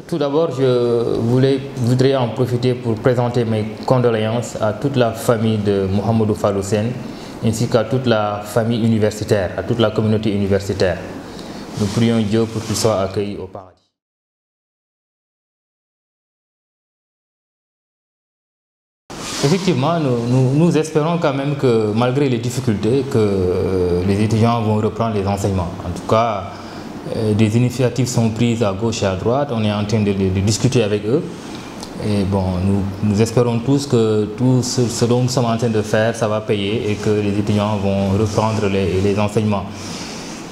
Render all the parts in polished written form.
Tout d'abord, je voudrais en profiter pour présenter mes condoléances à toute la famille de Mohamedou Fallou Sène, ainsi qu'à toute la famille universitaire, à toute la communauté universitaire. Nous prions Dieu pour qu'il soit accueilli au paradis. Effectivement, nous espérons quand même que malgré les difficultés, que les étudiants vont reprendre les enseignements. En tout cas, des initiatives sont prises à gauche et à droite, on est en train de discuter avec eux. Et bon, nous espérons tous que tout ce dont nous sommes en train de faire, ça va payer et que les étudiants vont reprendre les enseignements.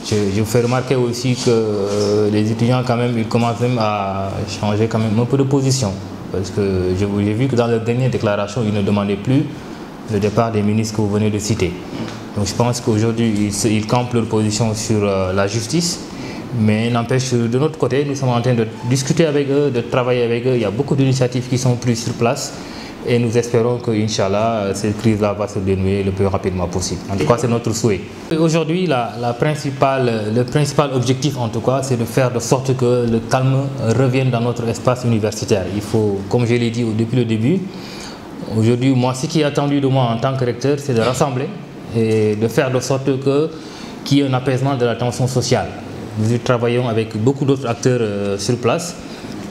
Je vous fais remarquer aussi que les étudiants quand même, ils commencent même à changer quand même un peu de position. Parce que j'ai vu que dans leur dernière déclaration, ils ne demandaient plus le départ des ministres que vous venez de citer. Donc je pense qu'aujourd'hui, ils campent leur position sur la justice. Mais n'empêche, de notre côté, nous sommes en train de discuter avec eux, de travailler avec eux. Il y a beaucoup d'initiatives qui sont prises sur place. Et nous espérons que, Inch'Allah, cette crise-là va se dénouer le plus rapidement possible. En tout cas, c'est notre souhait. Aujourd'hui, le principal objectif, en tout cas, c'est de faire de sorte que le calme revienne dans notre espace universitaire. Il faut, comme je l'ai dit depuis le début, aujourd'hui, moi, ce qui est attendu de moi en tant que recteur, c'est de rassembler et de faire de sorte qu'il y ait un apaisement de la tension sociale. Nous travaillons avec beaucoup d'autres acteurs sur place.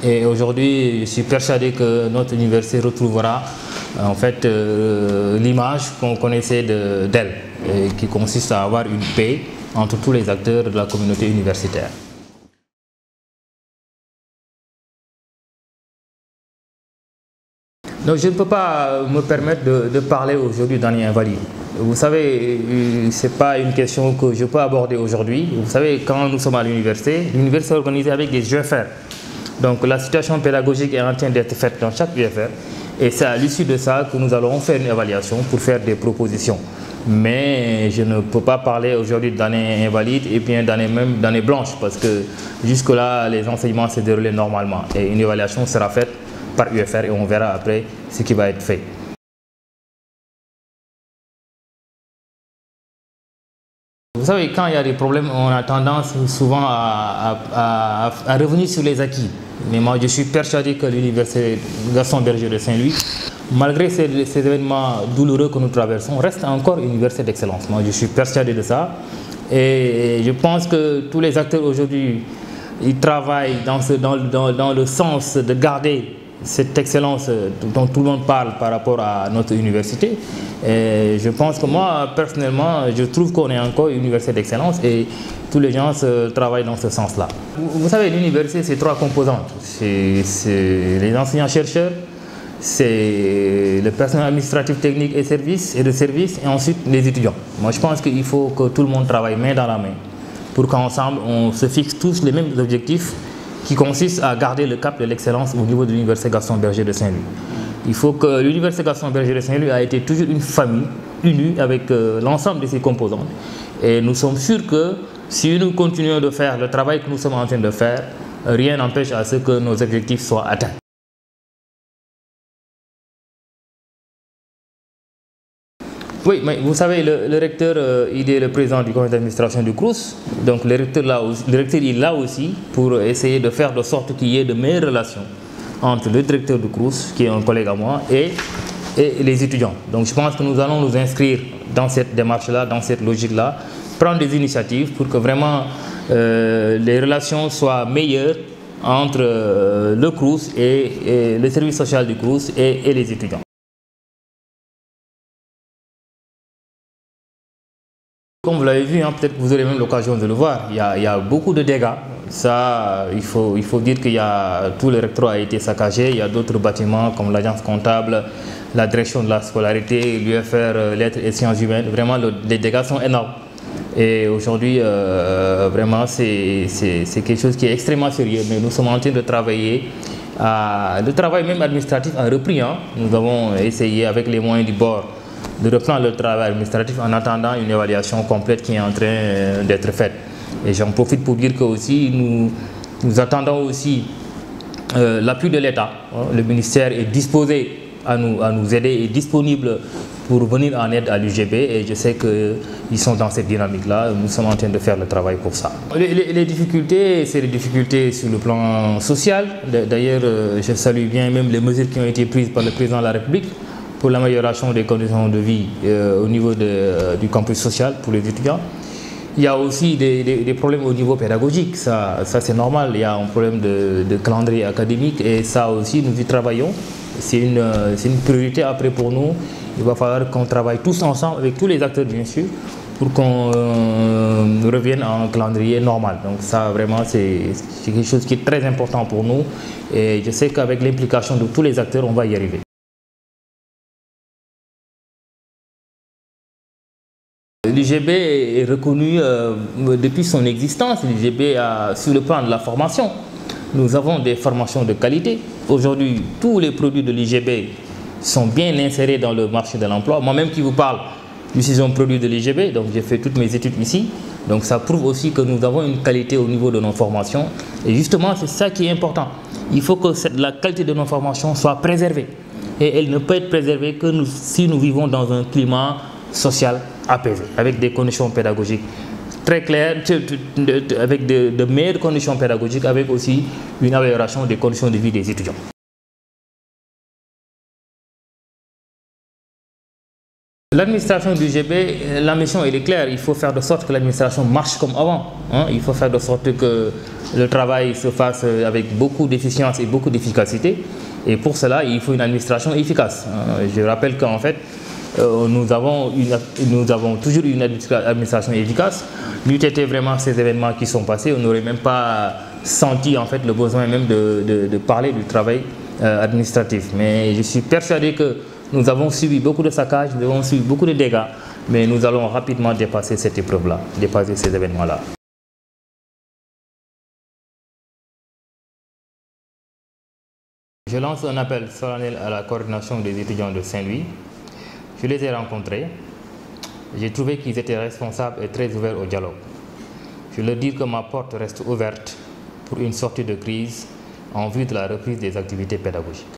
Et aujourd'hui, je suis persuadé que notre université retrouvera en fait l'image qu'on connaissait d'elle, qui consiste à avoir une paix entre tous les acteurs de la communauté universitaire. Donc je ne peux pas me permettre de parler aujourd'hui d'année invalide. Vous savez, ce n'est pas une question que je peux aborder aujourd'hui. Vous savez, quand nous sommes à l'université est organisée avec des UFR. Donc la situation pédagogique est en train d'être faite dans chaque UFR et c'est à l'issue de ça que nous allons faire une évaluation pour faire des propositions. Mais je ne peux pas parler aujourd'hui d'année invalide et bien d'année blanche parce que jusque-là, les enseignements se déroulent normalement et une évaluation sera faite par UFR et on verra après ce qui va être fait. Vous savez, quand il y a des problèmes, on a tendance souvent à revenir sur les acquis. Mais moi, je suis persuadé que l'université Gaston Berger de Saint-Louis, malgré ces événements douloureux que nous traversons, reste encore une université d'excellence. Moi, je suis persuadé de ça. Et je pense que tous les acteurs aujourd'hui, ils travaillent dans le sens de garder cette excellence dont tout le monde parle par rapport à notre université. Et je pense que moi, personnellement, je trouve qu'on est encore une université d'excellence et tous les gens travaillent dans ce sens-là. Vous savez, l'université, c'est trois composantes. C'est les enseignants-chercheurs, c'est le personnel administratif, technique et de service, et ensuite les étudiants. Moi, je pense qu'il faut que tout le monde travaille main dans la main pour qu'ensemble, on se fixe tous les mêmes objectifs qui consiste à garder le cap de l'excellence au niveau de l'université Gaston Berger de Saint-Louis. Il faut que l'université Gaston Berger de Saint-Louis a été toujours une famille unie avec l'ensemble de ses composantes. Et nous sommes sûrs que si nous continuons de faire le travail que nous sommes en train de faire, rien n'empêche à ce que nos objectifs soient atteints. Oui, mais vous savez, le recteur, il est le président du conseil d'administration du CROUS. Donc le recteur il est là aussi pour essayer de faire de sorte qu'il y ait de meilleures relations entre le directeur du CROUS, qui est un collègue à moi, et les étudiants. Donc je pense que nous allons nous inscrire dans cette démarche-là, dans cette logique-là, prendre des initiatives pour que vraiment les relations soient meilleures entre le CROUS et le service social du CROUS et les étudiants. Comme vous l'avez vu, hein, peut-être que vous aurez même l'occasion de le voir, il y a beaucoup de dégâts. Ça, il faut dire qu'il y a tout le rectorat a été saccagé, il y a d'autres bâtiments comme l'agence comptable, la direction de la scolarité, l'UFR, lettres et sciences humaines. Vraiment, les dégâts sont énormes. Et aujourd'hui, vraiment, c'est quelque chose qui est extrêmement sérieux. Mais nous sommes en train de travailler. Le travail même administratif a repris. Hein. Nous avons essayé avec les moyens du bord de reprendre le travail administratif en attendant une évaluation complète qui est en train d'être faite. Et j'en profite pour dire que aussi nous attendons aussi l'appui de l'État. Le ministère est disposé à nous aider et disponible pour venir en aide à l'UGB et je sais qu'ils sont dans cette dynamique-là. Nous sommes en train de faire le travail pour ça. Les difficultés, c'est les difficultés sur le plan social. D'ailleurs, je salue bien même les mesures qui ont été prises par le président de la République pour l'amélioration des conditions de vie au niveau du campus social pour les étudiants. Il y a aussi des problèmes au niveau pédagogique, ça c'est normal, il y a un problème de calendrier académique et ça aussi nous y travaillons. C'est une priorité après pour nous. Il va falloir qu'on travaille tous ensemble avec tous les acteurs bien sûr pour qu'on revienne à un calendrier normal. Donc ça vraiment c'est quelque chose qui est très important pour nous et je sais qu'avec l'implication de tous les acteurs on va y arriver. L'UGB est reconnu depuis son existence. L'UGB sur le plan de la formation. Nous avons des formations de qualité. Aujourd'hui, tous les produits de l'UGB sont bien insérés dans le marché de l'emploi. Moi-même qui vous parle, je suis un produit de l'UGB, donc j'ai fait toutes mes études ici. Donc ça prouve aussi que nous avons une qualité au niveau de nos formations. Et justement, c'est ça qui est important. Il faut que la qualité de nos formations soit préservée. Et elle ne peut être préservée que si nous vivons dans un climat social apaisé, avec des conditions pédagogiques très claires, avec de meilleures conditions pédagogiques, avec aussi une amélioration des conditions de vie des étudiants. L'administration du UGB, la mission elle est claire, il faut faire de sorte que l'administration marche comme avant. Il faut faire de sorte que le travail se fasse avec beaucoup d'efficience et beaucoup d'efficacité. Et pour cela, il faut une administration efficace. Je rappelle qu'en fait, nous avons toujours une administration efficace. N'eût été vraiment ces événements qui sont passés, on n'aurait même pas senti en fait le besoin même de parler du travail administratif. Mais je suis persuadé que nous avons subi beaucoup de saccages, nous avons subi beaucoup de dégâts, mais nous allons rapidement dépasser cette épreuve-là, dépasser ces événements-là. Je lance un appel solennel à la coordination des étudiants de Saint-Louis. Je les ai rencontrés. J'ai trouvé qu'ils étaient responsables et très ouverts au dialogue. Je leur dis que ma porte reste ouverte pour une sortie de crise en vue de la reprise des activités pédagogiques.